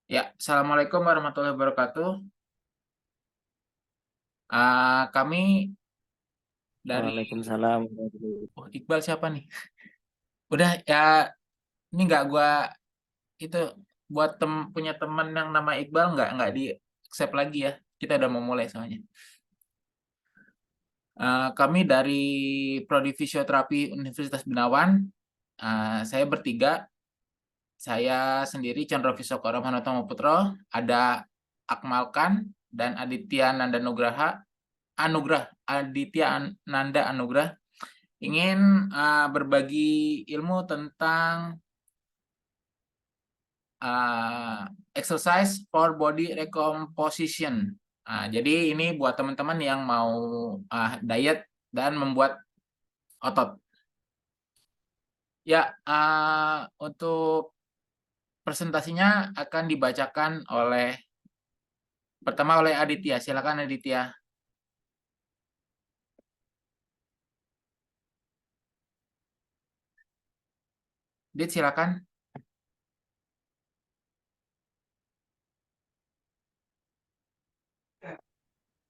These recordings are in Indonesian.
Ya, Assalamualaikum warahmatullahi wabarakatuh. Kami dari Waalaikumsalam. Iqbal siapa nih? Udah ya, ini nggak gua itu buat punya teman yang nama Iqbal nggak di accept lagi ya. Kita udah mau mulai soalnya. Kami dari Prodi Fisioterapi Universitas Benawan. Saya bertiga, saya sendiri Chandra Visokoro Manotomo Putro, ada Akmalkan dan Aditya Nanda Nugraha, Aditya Nanda Anugrah ingin berbagi ilmu tentang uh, exercise for body recomposition. Jadi ini buat teman-teman yang mau diet dan membuat otot. Ya, untuk presentasinya akan dibacakan pertama oleh Aditya. Silakan Aditya. Dit, silakan.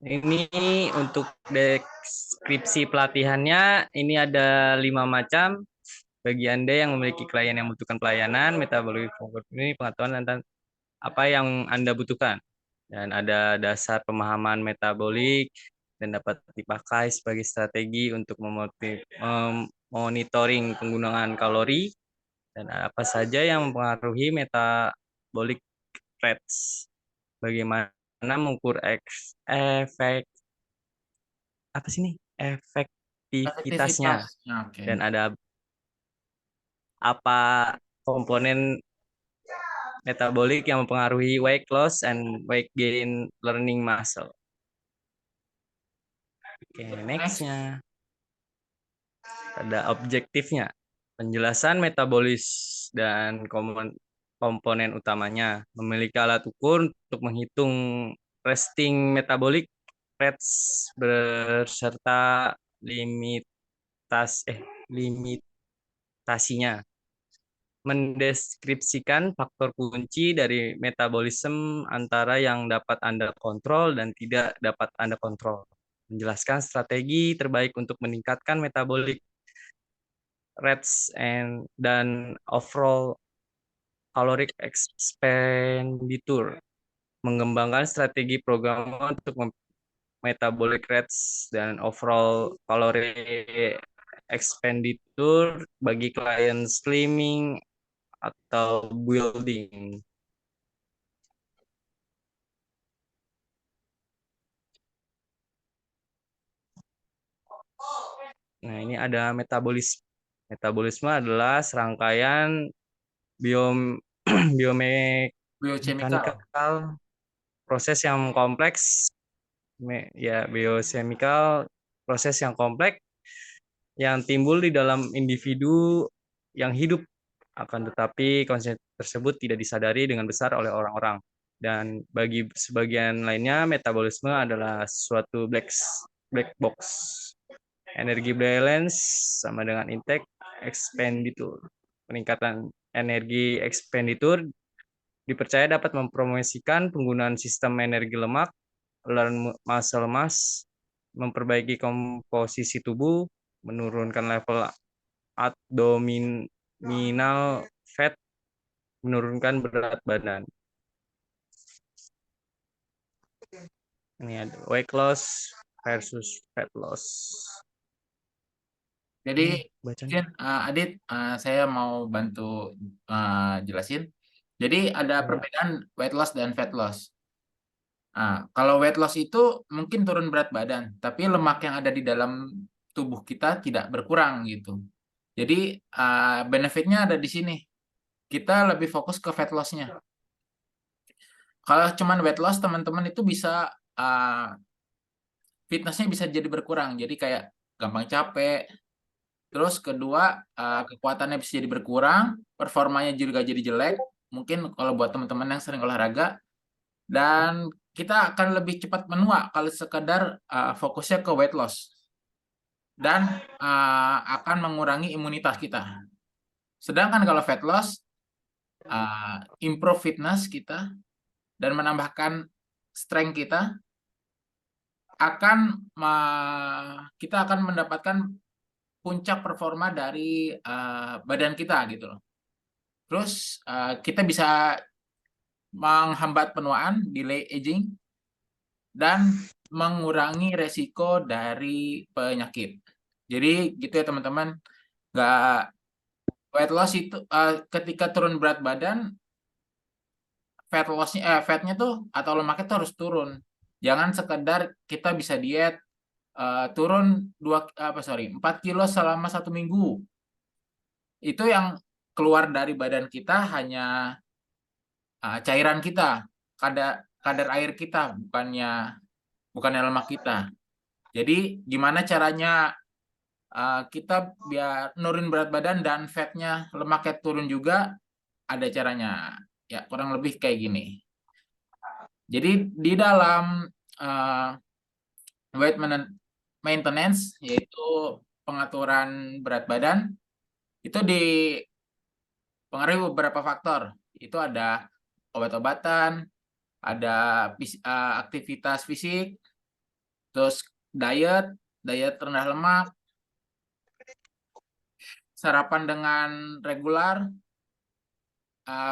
Ini untuk deskripsi pelatihannya, ini ada 5 macam. Bagi Anda yang memiliki klien yang membutuhkan pelayanan, metabolic comfort ini pengetahuan tentang apa yang Anda butuhkan. Dan ada dasar pemahaman metabolik dan dapat dipakai sebagai strategi untuk monitoring penggunaan kalori dan apa saja yang mempengaruhi metabolic rates. Bagaimana mengukur efek apa sih nih efektivitasnya Efektivitas. Oke. dan ada apa komponen metabolik yang mempengaruhi weight loss and weight gain learning muscle. Oke, Next. nextnya ada objektifnya, penjelasan metabolis dan komponen utamanya, memiliki alat ukur untuk menghitung resting metabolic rates beserta limitasinya, mendeskripsikan faktor kunci dari metabolisme antara yang dapat Anda kontrol dan tidak dapat Anda kontrol, menjelaskan strategi terbaik untuk meningkatkan metabolic rates dan overall caloric expenditure, mengembangkan strategi program untuk metabolic rates dan overall calorie expenditure bagi klien slimming atau building. Nah, ini ada metabolisme. Metabolisme adalah serangkaian biom Biochemical. biomekanikal proses yang kompleks, biochemical proses yang kompleks yang timbul di dalam individu yang hidup, akan tetapi konsep tersebut tidak disadari dengan besar oleh orang-orang. Dan bagi sebagian lainnya, metabolisme adalah suatu black box. Energi balance sama dengan intake expenditure. Peningkatan energi expenditure dipercaya dapat mempromosikan penggunaan sistem energi lemak, learn muscle mass, memperbaiki komposisi tubuh, menurunkan level abdominal fat, menurunkan berat badan. Ini ada weight loss versus fat loss. Jadi, Bacanya. mungkin Adit, saya mau bantu jelasin. Jadi ada perbedaan weight loss dan fat loss. Kalau weight loss itu mungkin turun berat badan, tapi lemak yang ada di dalam tubuh kita tidak berkurang gitu. Jadi benefitnya ada di sini. Kita lebih fokus ke fat loss-nya. Kalau cuman weight loss, teman-teman itu bisa fitnessnya bisa jadi berkurang. Jadi kayak gampang capek. Terus kedua, kekuatannya bisa jadi berkurang, performanya juga jadi jelek. Mungkin kalau buat teman-teman yang sering olahraga, dan kita akan lebih cepat menua kalau sekedar fokusnya ke weight loss dan akan mengurangi imunitas kita. Sedangkan kalau fat loss improve fitness kita, dan menambahkan strength kita, kita akan mendapatkan puncak performa dari badan kita gitu loh. Terus kita bisa menghambat penuaan, delay aging, dan mengurangi resiko dari penyakit. Jadi gitu ya teman-teman. Nggak weight loss itu ketika turun berat badan, fatnya tuh atau lemaknya tuh harus turun. Jangan sekedar kita bisa diet turun 4 kilo selama 1 minggu. Itu yang keluar dari badan kita hanya cairan kita, kadar air kita, bukannya lemak kita. Jadi gimana caranya kita biar nurin berat badan dan fatnya, lemaknya turun juga, ada caranya. Ya, kurang lebih kayak gini. Jadi di dalam uh, weight maintenance, yaitu pengaturan berat badan, itu dipengaruhi beberapa faktor. Itu ada obat-obatan, ada aktivitas fisik, terus diet rendah lemak, sarapan dengan regular,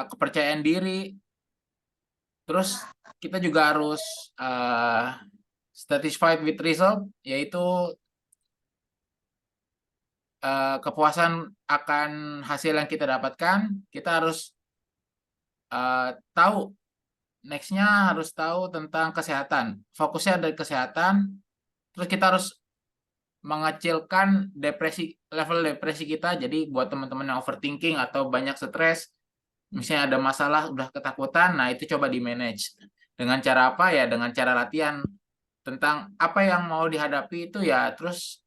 kepercayaan diri, terus kita juga harus satisfied with result, yaitu kepuasan akan hasil yang kita dapatkan. Kita harus tahu, nextnya harus tahu tentang kesehatan. Fokusnya dari kesehatan, terus kita harus mengecilkan level depresi kita. Jadi buat teman-teman yang overthinking atau banyak stres, misalnya ada masalah, udah ketakutan, nah itu coba di manage. Dengan cara apa ya? Dengan cara latihan tentang apa yang mau dihadapi itu ya, terus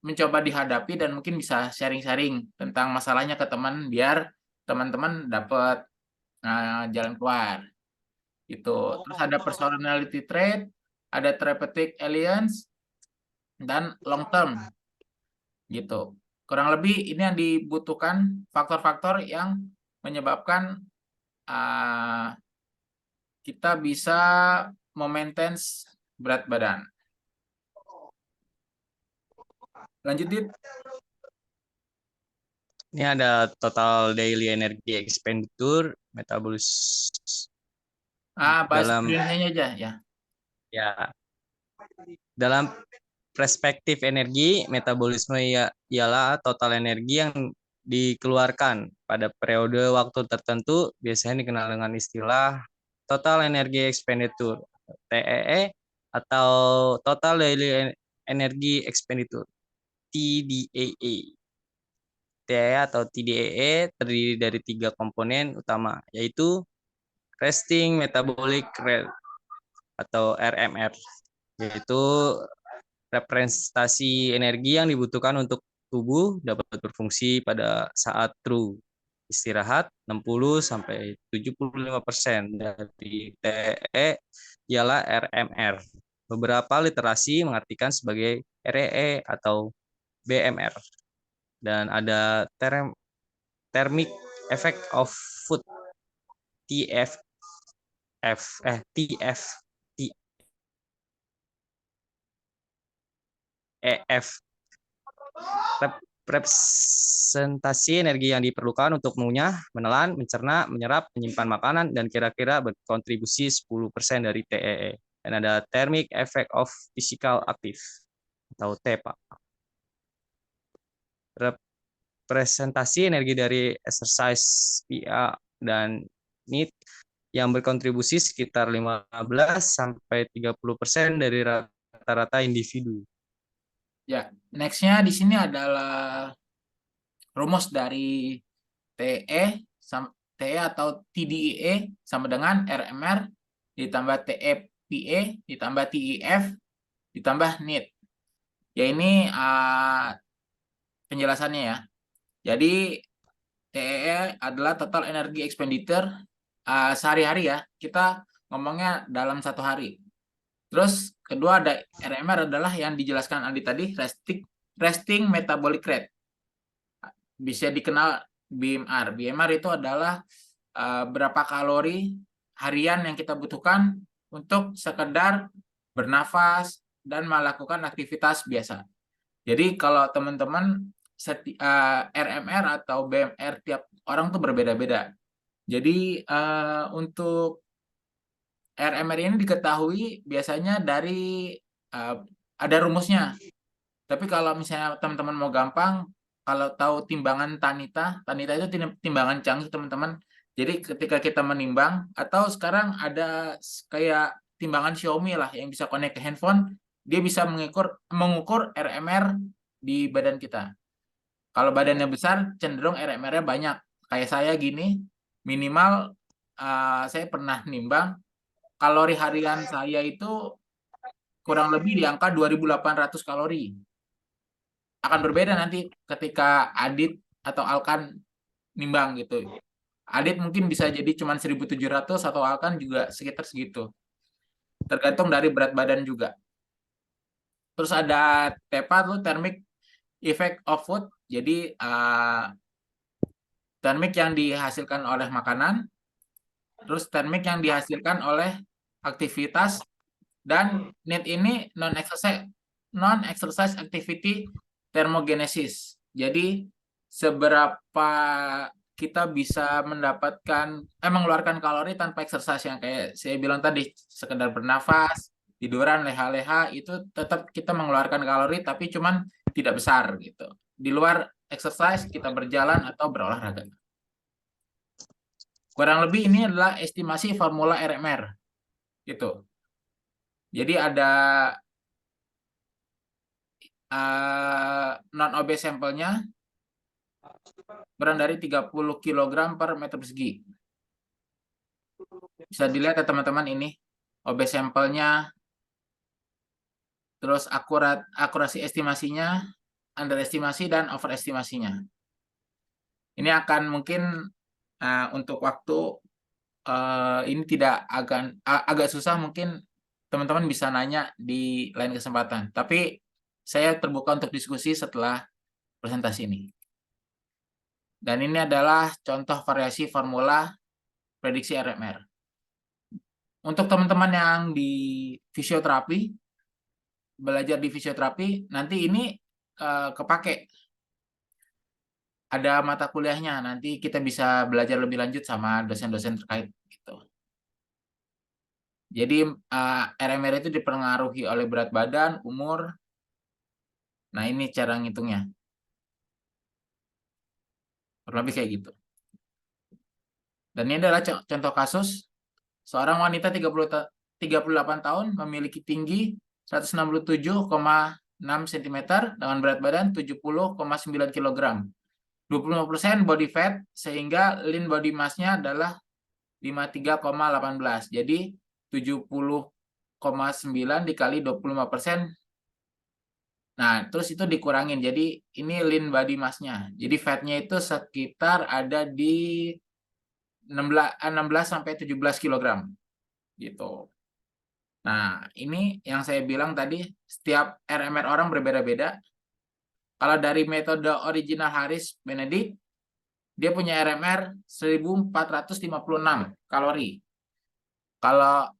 mencoba dihadapi dan mungkin bisa sharing-sharing tentang masalahnya ke teman biar teman-teman dapat jalan keluar. Itu. Terus ada personality trait, ada therapeutic alliance, dan long term gitu. Kurang lebih ini yang dibutuhkan, faktor-faktor yang menyebabkan kita bisa memaintain berat badan. Lanjut, Dit. Ini ada total daily energy expenditure, metabolis Bahas dalam Indonesia aja ya. ya dalam perspektif energi, metabolisme ialah total energi yang dikeluarkan pada periode waktu tertentu, biasanya dikenal dengan istilah total energy expenditure (TEE) atau total daily energy expenditure (TDEE). TEE atau TDEE terdiri dari 3 komponen utama, yaitu resting metabolic rate atau RMR, yaitu representasi energi yang dibutuhkan untuk tubuh dapat berfungsi pada saat true istirahat. 60-75% dari TE ialah RMR. Beberapa literasi mengartikan sebagai REE atau BMR. Dan ada thermic effect of food, TEF. Representasi energi yang diperlukan untuk mengunyah, menelan, mencerna, menyerap, menyimpan makanan, dan kira-kira berkontribusi 10% dari TEE. Dan ada thermic effect of physical active atau TEPA. Representasi energi dari exercise, PA, dan NEAT yang berkontribusi sekitar 15-30% dari rata-rata individu. Ya, nextnya di sini adalah rumus dari TE atau TDEE sama dengan RMR ditambah TEPA ditambah TEF ditambah NEAT. Ya ini penjelasannya ya. Jadi TEE adalah total energy expenditure sehari-hari ya. Kita ngomongnya dalam 1 hari. Terus kedua ada RMR adalah yang dijelaskan Andi tadi, resting metabolic rate. Bisa dikenal BMR. BMR itu adalah berapa kalori harian yang kita butuhkan untuk sekedar bernafas dan melakukan aktivitas biasa. Jadi kalau teman-teman RMR atau BMR tiap orang tuh berbeda-beda. Jadi untuk RMR ini diketahui biasanya dari ada rumusnya. Tapi kalau misalnya teman-teman mau gampang, kalau tahu timbangan Tanita, Tanita itu timbangan canggih teman-teman. Jadi ketika kita menimbang, atau sekarang ada kayak timbangan Xiaomi lah yang bisa connect ke handphone, dia bisa mengukur RMR di badan kita. Kalau badannya besar, cenderung RMR-nya banyak. Kayak saya gini, minimal saya pernah nimbang, kalori harian saya itu kurang lebih di angka 2.800 kalori. Akan berbeda nanti ketika Adit atau Alkan nimbang gitu. Adit mungkin bisa jadi cuma 1.700 atau Alkan juga sekitar segitu. Tergantung dari berat badan juga. Terus ada TEPA tuh thermic effect of food. Jadi termik yang dihasilkan oleh makanan, terus termik yang dihasilkan oleh aktivitas, dan NEAT ini non-exercise activity thermogenesis. Jadi seberapa kita bisa mengeluarkan kalori tanpa exercise, yang kayak saya bilang tadi, sekedar bernafas, tiduran, leha-leha, itu tetap kita mengeluarkan kalori tapi cuman tidak besar gitu. Di luar exercise kita berjalan atau berolahraga. Kurang lebih ini adalah estimasi formula RMR gitu. Jadi ada non-obese sampelnya berat dari 30 kg per meter persegi. Bisa dilihat ya teman-teman ini obese sampelnya, terus akurasi estimasinya, underestimasi dan overestimasinya. Ini akan mungkin untuk waktu ini tidak agak susah, mungkin teman-teman bisa nanya di lain kesempatan. Tapi saya terbuka untuk diskusi setelah presentasi ini. Dan ini adalah contoh variasi formula prediksi RMR. Untuk teman-teman yang di fisioterapi, belajar di fisioterapi, nanti ini kepake. Ada mata kuliahnya, nanti kita bisa belajar lebih lanjut sama dosen-dosen terkait gitu. Jadi RMR itu dipengaruhi oleh berat badan, umur. Nah, ini cara ngitungnya. Kurang lebih kayak gitu. Dan ini adalah contoh kasus seorang wanita 38 tahun memiliki tinggi 167,6 cm dengan berat badan 70,9 kg. 25% body fat sehingga lean body mass-nya adalah 53,18. Jadi 70,9 dikali 25%. Nah, terus itu dikurangin. Jadi ini lean body mass-nya. Jadi fat-nya itu sekitar ada di 16 sampai 17 kg. Gitu. Nah, ini yang saya bilang tadi, setiap RMR orang berbeda-beda. Kalau dari metode original Harris Benedict, dia punya RMR 1456 kalori. Kalau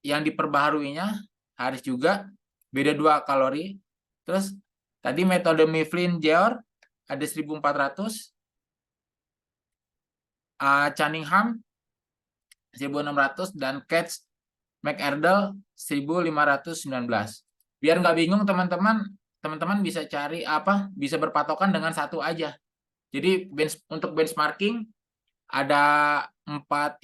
yang diperbaharuinya Harris juga beda 2 kalori. Terus tadi metode Mifflin-Jeor ada 1400, Cunningham 1600, dan Katz McArdle 1519. Biar nggak bingung teman-teman bisa cari bisa berpatokan dengan satu aja. Jadi untuk benchmarking ada 4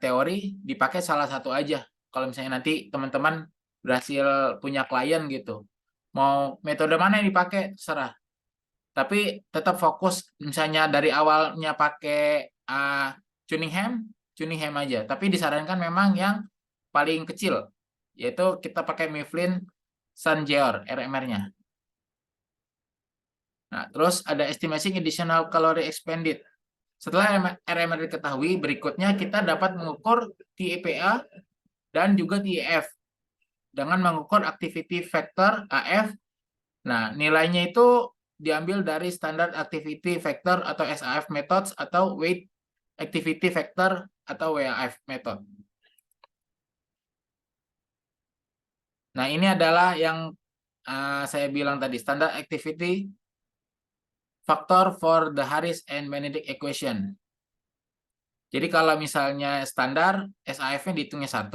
teori, dipakai salah satu aja. Kalau misalnya nanti teman-teman berhasil punya klien gitu, mau metode mana yang dipakai terserah. Tapi tetap fokus, misalnya dari awalnya pakai Cunningham aja. Tapi disarankan memang yang paling kecil, yaitu kita pakai Mifflin Sun-Jeor RMR-nya. Nah, terus ada estimating additional calorie expended. Setelah RMR diketahui, berikutnya kita dapat mengukur TEPA dan juga TEF dengan mengukur activity factor AF. Nah, nilainya itu diambil dari standard activity factor atau SAF methods atau weight activity factor atau WAF method. Nah, ini adalah yang saya bilang tadi, standard activity factor for the Harris and Benedict equation. Jadi kalau misalnya standar, SAF-nya dihitungnya 1.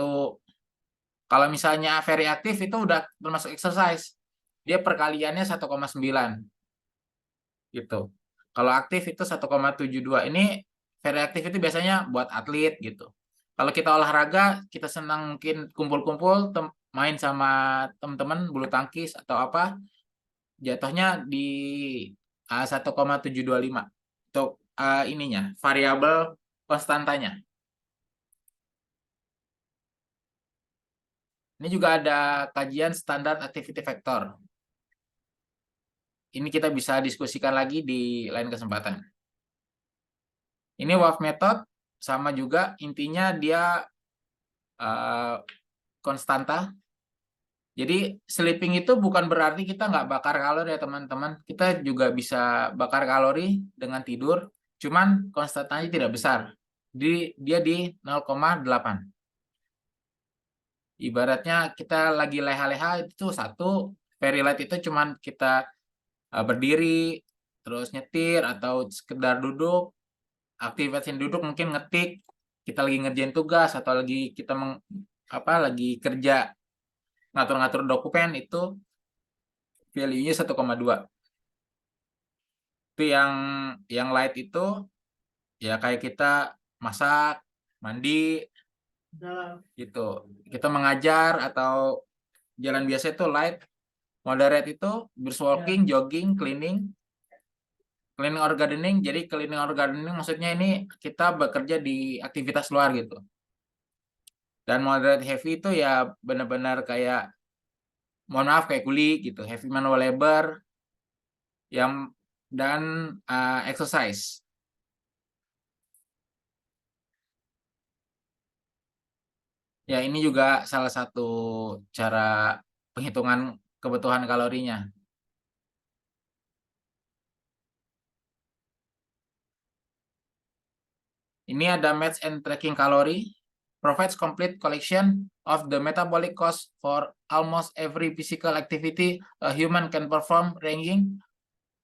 Kalau misalnya very aktif itu udah termasuk exercise. Dia perkaliannya 1,9 gitu. Kalau aktif itu 1,72. Ini very aktif itu biasanya buat atlet gitu. Kalau kita olahraga, kita senang mungkin kumpul-kumpul, main sama teman-teman bulu tangkis atau apa, jatuhnya di 1,725 untuk ininya, variabel konstantanya. Ini juga ada kajian standar activity factor. Ini kita bisa diskusikan lagi di lain kesempatan. Ini WAF method, sama juga intinya dia konstanta. Jadi sleeping itu bukan berarti kita nggak bakar kalori ya teman-teman. Kita juga bisa bakar kalori dengan tidur, cuman konstantanya tidak besar. Dia di 0,8. Ibaratnya kita lagi leha-leha itu 1, very light itu cuman kita berdiri, terus nyetir, atau sekedar duduk, aktivitas duduk mungkin ngetik, kita lagi ngerjain tugas, atau lagi kita lagi kerja, ngatur-ngatur dokumen, itu value-nya 1,2. Itu yang light itu ya kayak kita masak, mandi, gitu. Kita mengajar atau jalan biasa itu light. Moderate itu brisk walking, jogging, cleaning or gardening. Jadi cleaning or gardening maksudnya ini kita bekerja di aktivitas luar gitu. Dan moderate heavy itu ya benar-benar kayak, mohon maaf, kayak kuli gitu, heavy manual labor dan exercise. Ya, ini juga salah satu cara penghitungan kebutuhan kalorinya. Ini ada match and tracking kalori, provides complete collection of the metabolic cost for almost every physical activity a human can perform, ranging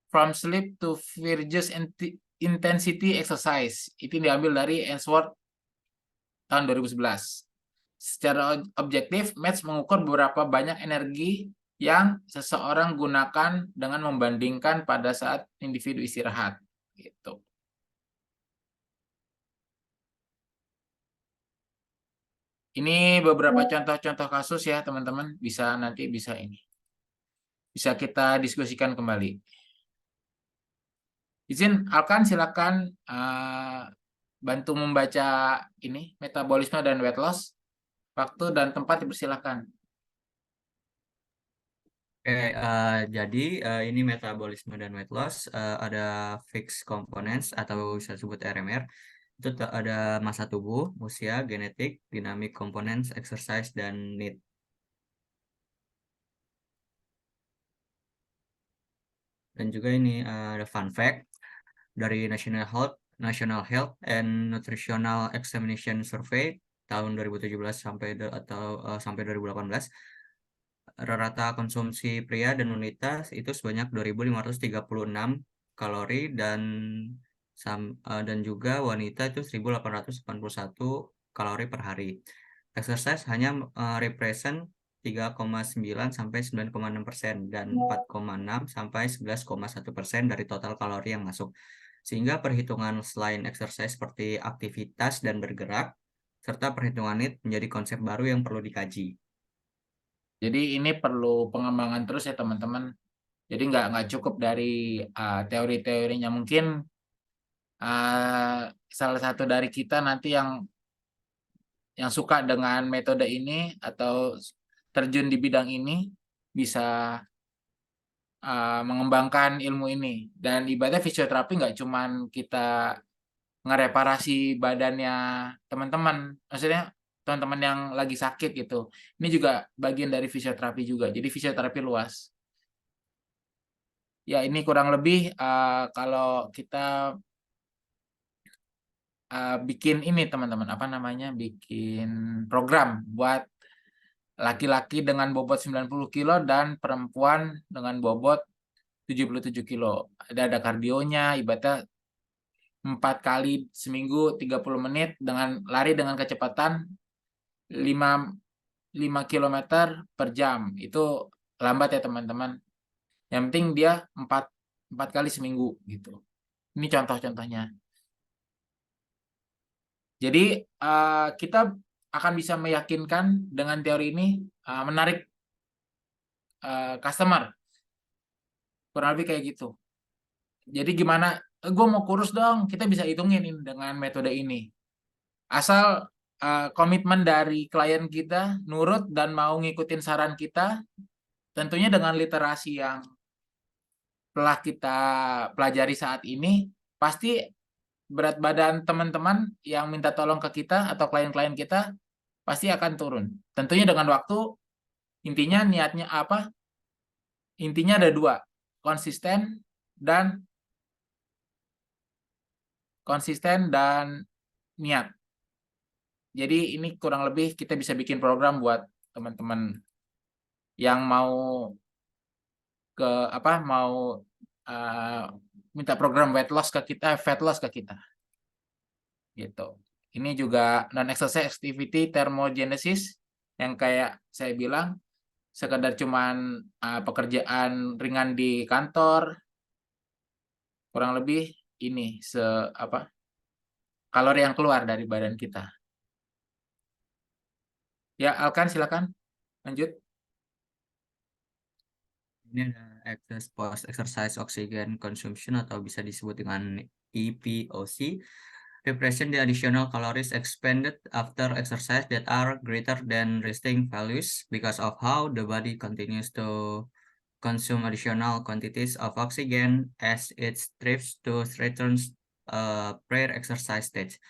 from sleep to vigorous intensity exercise. Itu diambil dari Ainsworth tahun 2011. Secara objektif, match mengukur berapa banyak energi yang seseorang gunakan dengan membandingkan pada saat individu istirahat. Gitu. Ini beberapa contoh-contoh kasus ya teman-teman, nanti bisa kita diskusikan kembali. Izin Alkan, silakan bantu membaca ini metabolisme dan weight loss. Waktu dan tempat dipersilakan. Oke, jadi ini metabolisme dan weight loss, ada fixed components atau bisa disebut RMR. Itu ada masa tubuh, usia, genetik, dynamic components, exercise, dan need. Dan juga ini ada fun fact dari National Health and Nutritional Examination Survey tahun 2017 sampai 2018. Rata konsumsi pria dan wanita itu sebanyak 2.536 kalori dan juga wanita itu 1.881 kalori per hari. Exercise hanya represent 3,9 sampai 9,6% dan 4,6 sampai 11,1% dari total kalori yang masuk. Sehingga perhitungan selain exercise seperti aktivitas dan bergerak serta perhitungan NEAT menjadi konsep baru yang perlu dikaji. Jadi ini perlu pengembangan terus ya teman-teman. Jadi nggak cukup dari teori-teorinya. Mungkin salah satu dari kita nanti yang suka dengan metode ini atau terjun di bidang ini bisa mengembangkan ilmu ini. Dan ibaratnya fisioterapi nggak cuman kita ngereparasi badannya teman-teman, maksudnya teman-teman yang lagi sakit gitu. Ini juga bagian dari fisioterapi juga. Jadi fisioterapi luas. Ya, ini kurang lebih kalau kita bikin ini teman-teman, apa namanya, bikin program buat laki-laki dengan bobot 90 kilo dan perempuan dengan bobot 77 kilo. Ada kardionya, ibaratnya 4 kali seminggu 30 menit dengan lari dengan kecepatan 5 km per jam. Itu lambat ya teman-teman. Yang penting dia 4 kali seminggu gitu. Ini contoh-contohnya. Jadi kita akan bisa meyakinkan dengan teori ini, menarik customer. Kurang lebih kayak gitu. Jadi gimana, gue mau kurus dong, kita bisa hitungin ini dengan metode ini. Asal komitmen dari klien kita nurut dan mau ngikutin saran kita, tentunya dengan literasi yang telah kita pelajari saat ini, pasti berat badan teman-teman yang minta tolong ke kita atau klien-klien kita pasti akan turun. Tentunya dengan waktu. Intinya niatnya apa? Intinya ada 2, konsisten dan niat. Jadi ini kurang lebih kita bisa bikin program buat teman-teman yang mau minta program weight loss ke kita, fat loss ke kita. Gitu. Ini juga non-exercise activity thermogenesis yang kayak saya bilang, sekedar cuman pekerjaan ringan di kantor, kurang lebih ini kalori yang keluar dari badan kita. Ya, Alkan silakan lanjut. Ini ada post exercise oxygen consumption atau bisa disebut dengan EPOC. Represent the additional calories expended after exercise that are greater than resting values because of how the body continues to consume additional quantities of oxygen as it strives to return pre-exercise stage.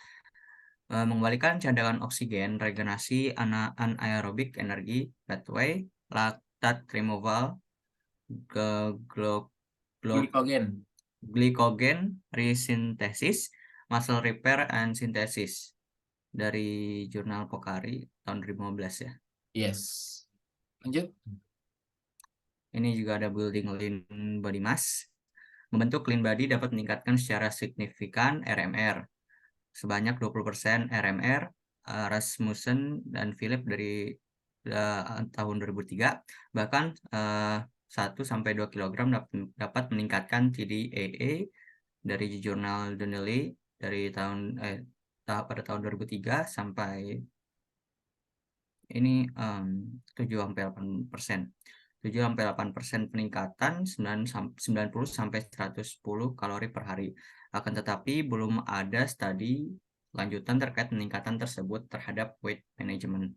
Mengembalikan cadangan oksigen, regenerasi anaerobik energi, pathway, lactate removal, glycogen resintesis, muscle repair and synthesis, dari jurnal Pocari tahun 2015 ya. Yes. Lanjut. Ini juga ada building lean body mass. Membentuk lean body dapat meningkatkan secara signifikan RMR. Sebanyak 20% RMR. Rasmussen dan Philip dari tahun 2003. Bahkan 1-2 kg dapat meningkatkan TDAA dari jurnal Donnelly dari pada tahun 2003 sampai ini 7-8%. 7-8% peningkatan 90-110 kalori per hari. Akan tetapi belum ada studi lanjutan terkait peningkatan tersebut terhadap weight management.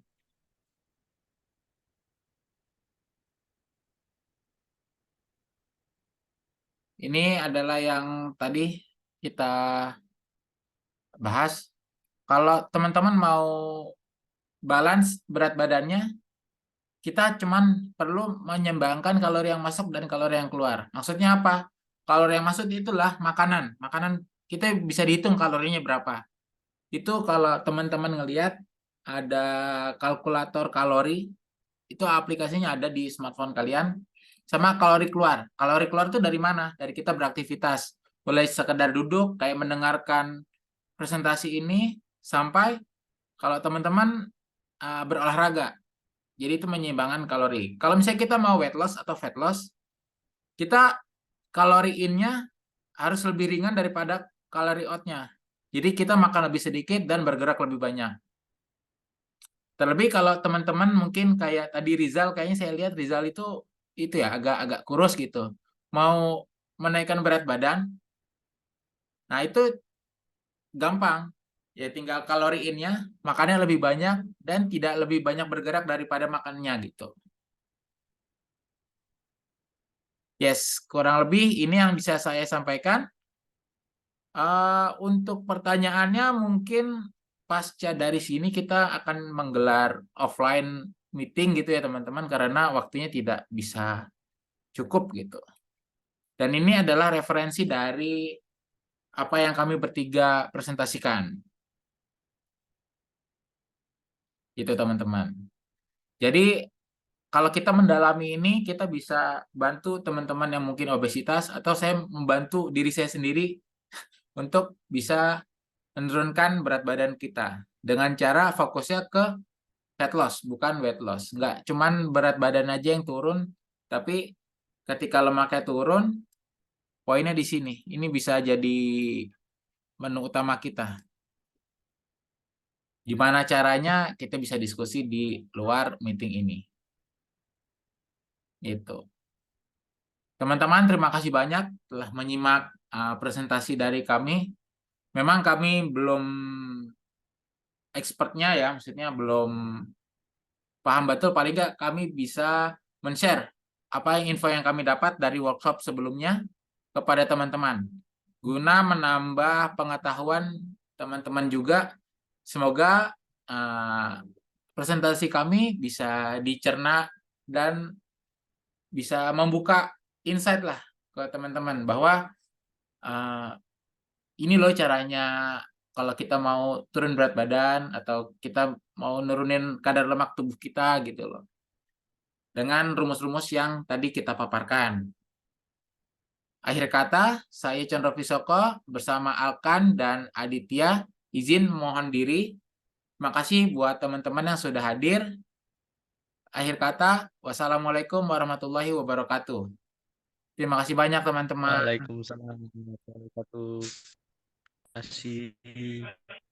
Ini adalah yang tadi kita bahas. Kalau teman-teman mau balance berat badannya, kita cuman perlu menyeimbangkan kalori yang masuk dan kalori yang keluar. Maksudnya apa? Kalori yang masuk itulah makanan. Makanan kita bisa dihitung kalorinya berapa. Itu kalau teman-teman ngelihat ada kalkulator kalori, itu aplikasinya ada di smartphone kalian. Sama kalori keluar. Kalori keluar itu dari mana? Dari kita beraktivitas. Boleh sekedar duduk, kayak mendengarkan presentasi ini, sampai kalau teman-teman berolahraga. Jadi itu menyeimbangkan kalori. Kalau misalnya kita mau weight loss atau fat loss, kita kalori in-nya harus lebih ringan daripada kalori out-nya. Jadi kita makan lebih sedikit dan bergerak lebih banyak. Terlebih kalau teman-teman mungkin kayak tadi Rizal, kayaknya saya lihat Rizal itu ya agak kurus gitu. Mau menaikkan berat badan, nah itu gampang. Ya tinggal kalori in-nya, makannya lebih banyak dan tidak lebih banyak bergerak daripada makannya gitu. Yes, kurang lebih ini yang bisa saya sampaikan. Untuk pertanyaannya mungkin pasca dari sini kita akan menggelar offline meeting gitu ya teman-teman, karena waktunya tidak bisa cukup gitu. Dan ini adalah referensi dari apa yang kami bertiga presentasikan. Gitu teman-teman. Jadi kalau kita mendalami ini, kita bisa bantu teman-teman yang mungkin obesitas, atau saya membantu diri saya sendiri untuk bisa menurunkan berat badan kita dengan cara fokusnya ke fat loss, bukan weight loss. Nggak cuman berat badan aja yang turun, tapi ketika lemaknya turun, poinnya di sini. Ini bisa jadi menu utama kita. Gimana caranya kita bisa diskusi di luar meeting ini. Gitu. Teman-teman, terima kasih banyak telah menyimak presentasi dari kami. Memang kami belum expertnya ya, maksudnya belum paham betul, paling nggak kami bisa men-share apa info yang kami dapat dari workshop sebelumnya kepada teman-teman. Guna menambah pengetahuan teman-teman juga, semoga presentasi kami bisa dicerna dan bisa membuka insight lah ke teman-teman bahwa ini loh caranya kalau kita mau turun berat badan atau kita mau nurunin kadar lemak tubuh kita gitu loh. Dengan rumus-rumus yang tadi kita paparkan. Akhir kata, saya Chandra Visoko bersama Alkan dan Aditya izin mohon diri. Terima kasih buat teman-teman yang sudah hadir. Akhir kata, wassalamualaikum warahmatullahi wabarakatuh. Terima kasih banyak teman-teman. Waalaikumsalam warahmatullahi wabarakatuh. Terima kasih.